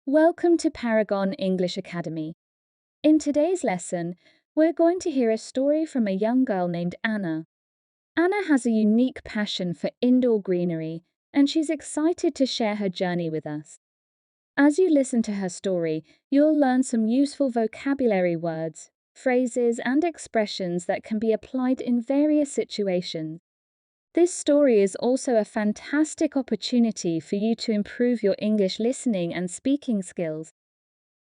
Welcome to Paragon English Academy. In today's lesson, we're going to hear a story from a young girl named Anna. Anna has a unique passion for indoor greenery, and she's excited to share her journey with us. As you listen to her story, you'll learn some useful vocabulary words, phrases, and expressions that can be applied in various situations. This story is also a fantastic opportunity for you to improve your English listening and speaking skills.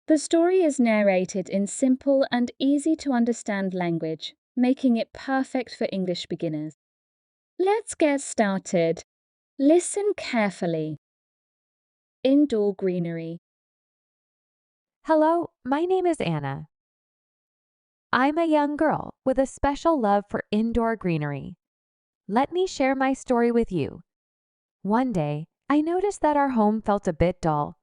The story is narrated in simple and easy to understand language, making it perfect for English beginners. Let's get started. Listen carefully. Indoor greenery. Hello, my name is Anna. I'm a young girl with a special love for indoor greenery. Let me share my story with you. One day, I noticed that our home felt a bit dull.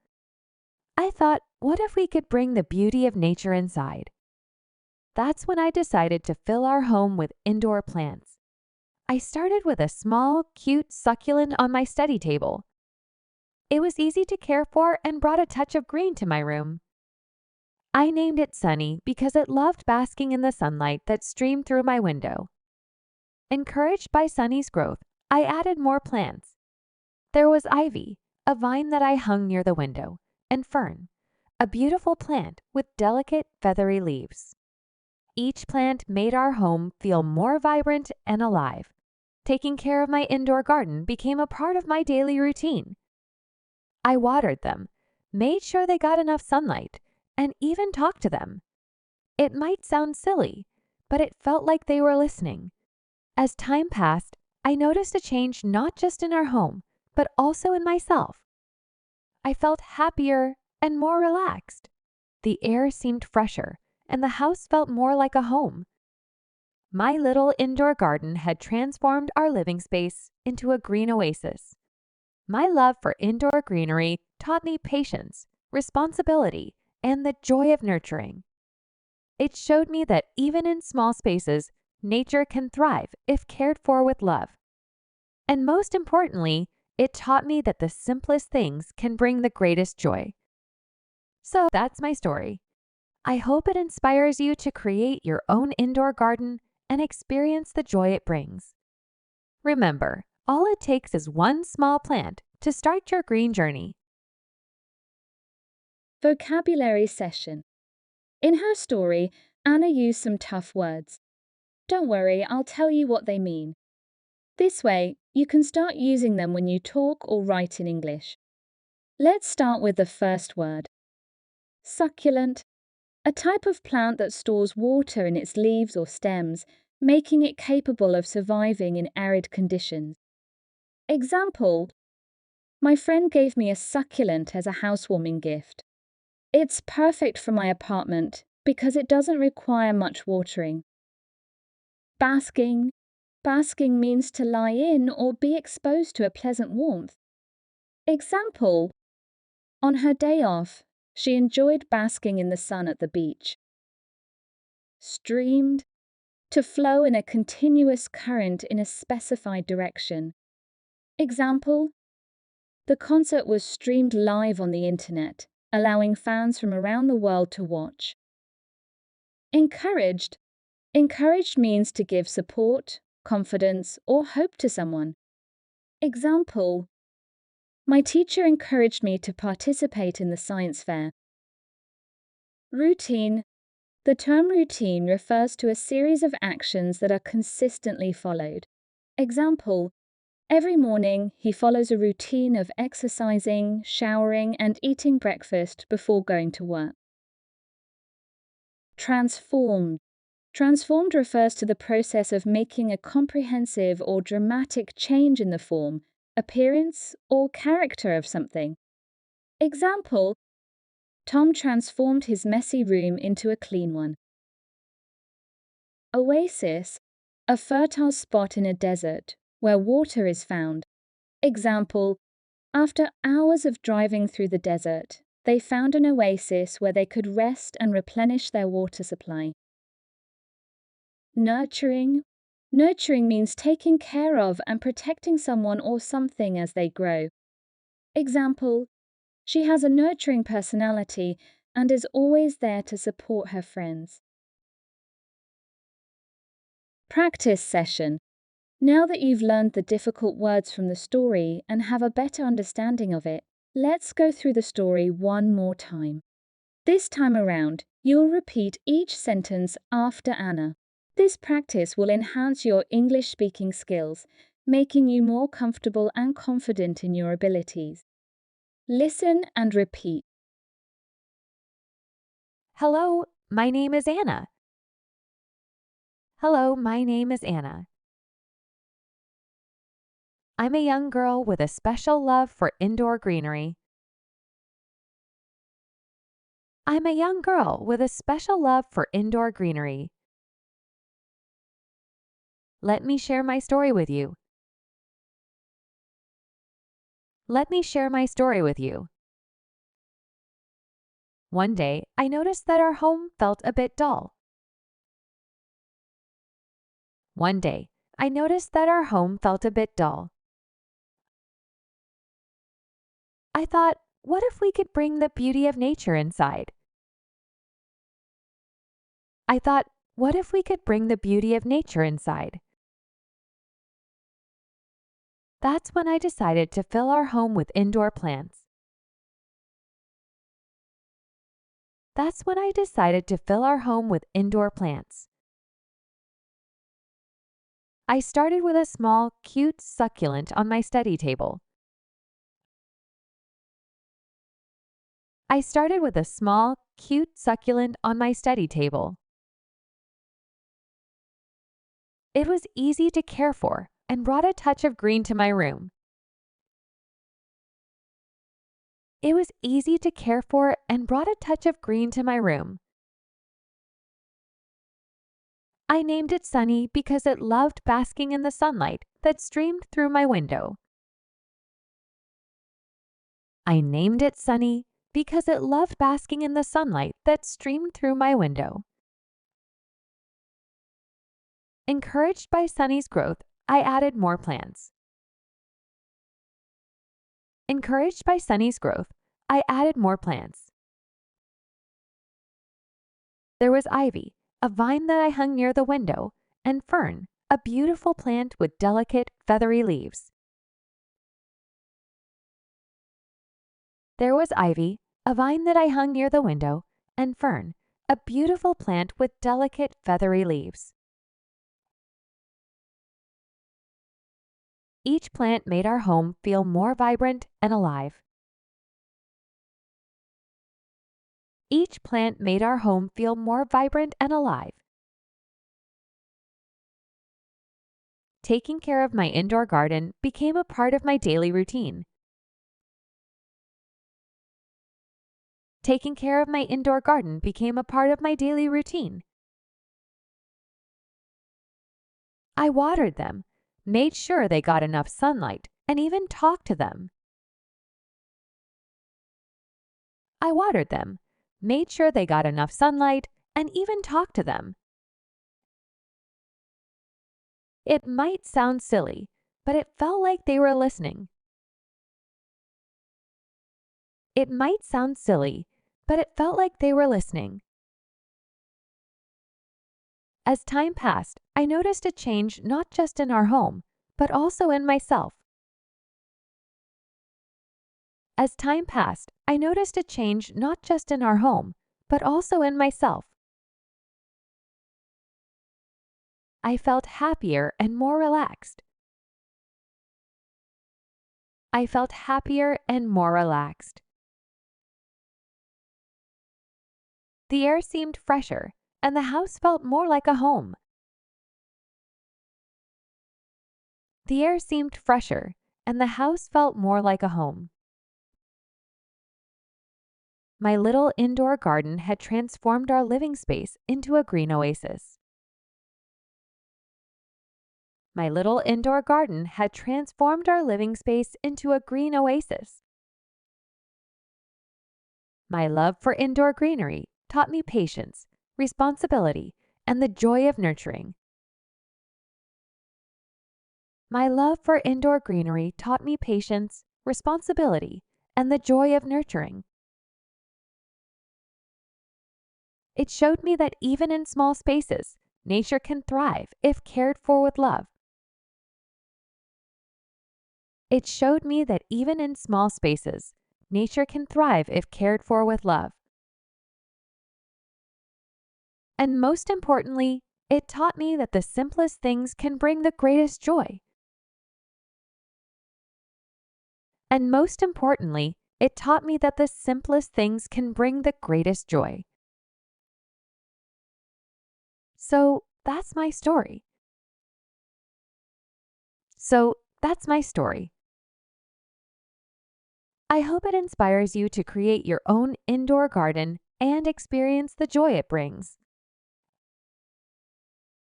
I thought, what if we could bring the beauty of nature inside? That's when I decided to fill our home with indoor plants. I started with a small, cute succulent on my study table. It was easy to care for and brought a touch of green to my room. I named it Sunny because it loved basking in the sunlight that streamed through my window. Encouraged by Sunny's growth, I added more plants. There was ivy, a vine that I hung near the window, and fern, a beautiful plant with delicate, feathery leaves. Each plant made our home feel more vibrant and alive. Taking care of my indoor garden became a part of my daily routine. I watered them, made sure they got enough sunlight, and even talked to them. It might sound silly, but it felt like they were listening. As time passed, I noticed a change not just in our home, but also in myself. I felt happier and more relaxed. The air seemed fresher, and the house felt more like a home. My little indoor garden had transformed our living space into a green oasis. My love for indoor greenery taught me patience, responsibility, and the joy of nurturing. It showed me that even in small spaces, nature can thrive if cared for with love. And most importantly, it taught me that the simplest things can bring the greatest joy. So that's my story. I hope it inspires you to create your own indoor garden and experience the joy it brings. Remember, all it takes is one small plant to start your green journey. Vocabulary session. In her story, Anna used some tough words. Don't worry, I'll tell you what they mean. This way, you can start using them when you talk or write in English. Let's start with the first word. Succulent, a type of plant that stores water in its leaves or stems, making it capable of surviving in arid conditions. Example: my friend gave me a succulent as a housewarming gift. It's perfect for my apartment because it doesn't require much watering. Basking. Basking means to lie in or be exposed to a pleasant warmth. Example: on her day off, she enjoyed basking in the sun at the beach. Streamed, to flow in a continuous current in a specified direction. Example: the concert was streamed live on the internet, allowing fans from around the world to watch. Encouraged. Encouraged means to give support, confidence, or hope to someone. Example: my teacher encouraged me to participate in the science fair. Routine. The term routine refers to a series of actions that are consistently followed. Example: every morning he follows a routine of exercising, showering, and eating breakfast before going to work. Transformed. Transformed refers to the process of making a comprehensive or dramatic change in the form, appearance, or character of something. Example: Tom transformed his messy room into a clean one. Oasis, a fertile spot in a desert where water is found. Example: after hours of driving through the desert, they found an oasis where they could rest and replenish their water supply. Nurturing. Nurturing means taking care of and protecting someone or something as they grow. Example: She has a nurturing personality and is always there to support her friends. Practice session. Now that you've learned the difficult words from the story and have a better understanding of it, let's go through the story one more time. This time around, you'll repeat each sentence after Anna. This practice will enhance your English speaking skills, making you more comfortable and confident in your abilities. Listen and repeat. Hello, my name is Anna. Hello, my name is Anna. I'm a young girl with a special love for indoor greenery. I'm a young girl with a special love for indoor greenery. Let me share my story with you. Let me share my story with you. One day, I noticed that our home felt a bit dull. One day, I noticed that our home felt a bit dull. I thought, what if we could bring the beauty of nature inside? I thought, what if we could bring the beauty of nature inside? That's when I decided to fill our home with indoor plants. That's when I decided to fill our home with indoor plants. I started with a small, cute succulent on my study table. I started with a small, cute succulent on my study table. It was easy to care for and brought a touch of green to my room. It was easy to care for and brought a touch of green to my room. I named it Sunny because it loved basking in the sunlight that streamed through my window. I named it Sunny because it loved basking in the sunlight that streamed through my window. Encouraged by Sunny's growth, I added more plants. Encouraged by Sunny's growth, I added more plants. There was ivy, a vine that I hung near the window, and fern, a beautiful plant with delicate, feathery leaves. There was ivy, a vine that I hung near the window, and fern, a beautiful plant with delicate, feathery leaves. Each plant made our home feel more vibrant and alive. Each plant made our home feel more vibrant and alive. Taking care of my indoor garden became a part of my daily routine. Taking care of my indoor garden became a part of my daily routine. I watered them, made sure they got enough sunlight, and even talked to them. I watered them, made sure they got enough sunlight, and even talked to them. It might sound silly, but it felt like they were listening. It might sound silly, but it felt like they were listening. As time passed, I noticed a change not just in our home, but also in myself. As time passed, I noticed a change not just in our home, but also in myself. I felt happier and more relaxed. I felt happier and more relaxed. The air seemed fresher, and the house felt more like a home. The air seemed fresher, and the house felt more like a home. My little indoor garden had transformed our living space into a green oasis. My little indoor garden had transformed our living space into a green oasis. My love for indoor greenery taught me patience, responsibility, and the joy of nurturing. My love for indoor greenery taught me patience, responsibility, and the joy of nurturing. It showed me that even in small spaces, nature can thrive if cared for with love. It showed me that even in small spaces, nature can thrive if cared for with love. And most importantly, it taught me that the simplest things can bring the greatest joy. And most importantly, it taught me that the simplest things can bring the greatest joy. So that's my story. I hope it inspires you to create your own indoor garden and experience the joy it brings.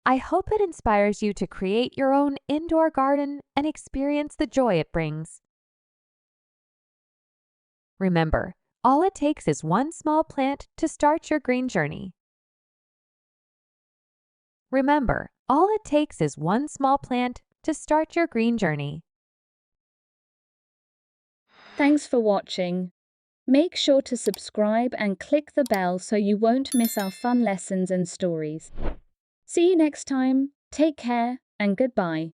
I hope it inspires you to create your own indoor garden and experience the joy it brings. Remember, all it takes is one small plant to start your green journey. Remember, all it takes is one small plant to start your green journey. Thanks for watching. Make sure to subscribe and click the bell so you won't miss our fun lessons and stories. See you next time. Take care and goodbye.